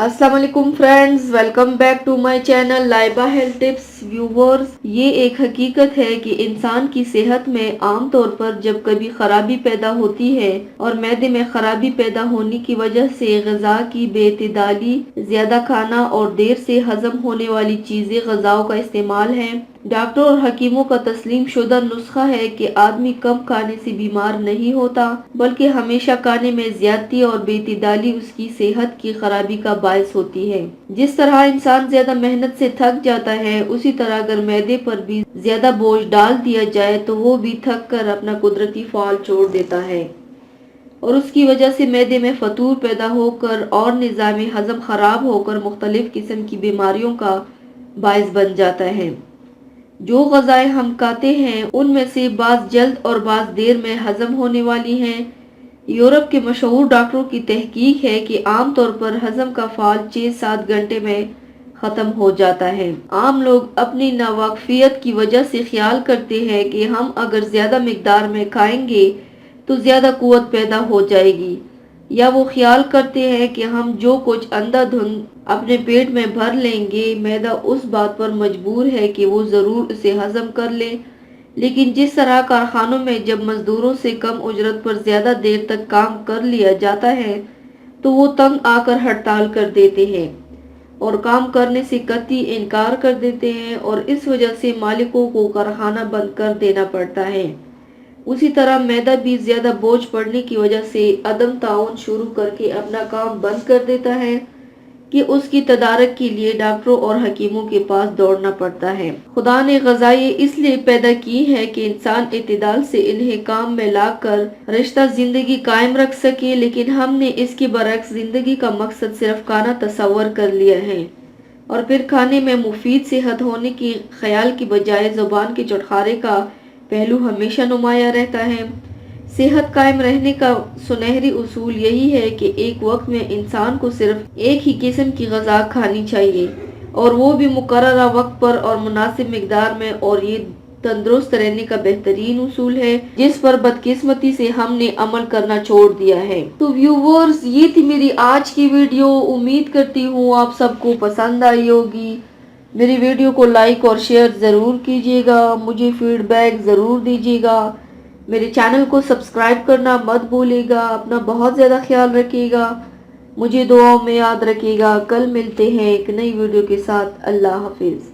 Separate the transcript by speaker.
Speaker 1: अस्सलाम वालेकुम friends, welcome back to my channel Laiba health tips. Viewers, ये एक हकीकत है कि इंसान की सेहत में आम तौर पर जब कभी खराबी पैदा होती है और मैदे में खराबी पैदा होने की वजह से ग़िज़ा की बेइतदाली, ज़्यादा खाना और देर से हजम होने वाली चीज़ें ग़िज़ाओं का इस्तेमाल है। डॉक्टर और हकीमों का तस्लीम शुदा नुस्खा है कि आदमी कम खाने से बीमार नहीं होता, बल्कि हमेशा खाने में ज्यादती और बेइतदाली उसकी सेहत की खराबी का बायस होती है। जिस तरह इंसान ज्यादा मेहनत से थक जाता है, उसी तरह अगर मैदे पर भी ज्यादा बोझ डाल दिया जाए तो वो भी थक कर अपना कुदरती फाल छोड़ देता है और उसकी वजह से मैदे में फतूर पैदा होकर और निज़ाम हजम खराब होकर मुख्तलिफ किस्म की बीमारियों का बायस बन जाता है। जो ग़िज़ाएं हम खाते हैं उनमें से बाज़ जल्द और बाज़ देर में हजम होने वाली हैं। यूरोप के मशहूर डॉक्टरों की तहकीक है कि आम तौर पर हजम का फाल 6-7 घंटे में ख़त्म हो जाता है। आम लोग अपनी नावाकफियत की वजह से ख्याल करते हैं कि हम अगर ज़्यादा मिकदार में खाएंगे तो ज़्यादा कुव्वत पैदा हो जाएगी, या वो ख्याल करते हैं कि हम जो कुछ अंधाधुंध अपने पेट में भर लेंगे, मैदा उस बात पर मजबूर है कि वो ज़रूर उसे हजम कर ले। लेकिन जिस तरह कारखानों में जब मजदूरों से कम उजरत पर ज़्यादा देर तक काम कर लिया जाता है तो वो तंग आकर हड़ताल कर देते हैं और काम करने से कतई इनकार कर देते हैं और इस वजह से मालिकों को कारखाना बंद कर देना पड़ता है। उसी तरह मैदा भी ज्यादा बोझ पड़ने की वजह से अदम ताउन शुरू करके अपना काम बंद कर देता है कि उसकी तदारक के लिए डॉक्टरों और हकीमों के पास दौड़ना पड़ता है। खुदा ने ग़िज़ाएं इसलिए पैदा की है कि इंसान इत्तेदाल से इन्हें काम में लाकर रिश्ता जिंदगी कायम रख सके, लेकिन हमने इसके बरक्स जिंदगी का मकसद सिर्फ खाना तस्वर कर लिया है और फिर खाने में मुफीद सेहत होने के ख्याल की बजाय जुबान के चटखारे का पहलू हमेशा नुमाया रहता है। सेहत कायम रहने का सुनहरी उसूल यही है कि एक वक्त में इंसान को सिर्फ एक ही किस्म की ग़िज़ा खानी चाहिए और वो भी मुकर्ररा वक्त पर और मुनासिब मिकदार में, और ये तंदुरुस्त रहने का बेहतरीन उसूल है जिस पर बदकिस्मती से हमने अमल करना छोड़ दिया है। तो व्यूवर्स, ये थी मेरी आज की वीडियो। उम्मीद करती हूँ आप सबको पसंद आई होगी। मेरी वीडियो को लाइक और शेयर ज़रूर कीजिएगा, मुझे फीडबैक ज़रूर दीजिएगा, मेरे चैनल को सब्सक्राइब करना मत भूलिएगा। अपना बहुत ज़्यादा ख्याल रखिएगा, मुझे दुआओं में याद रखिएगा। कल मिलते हैं एक नई वीडियो के साथ। अल्लाह हाफिज़।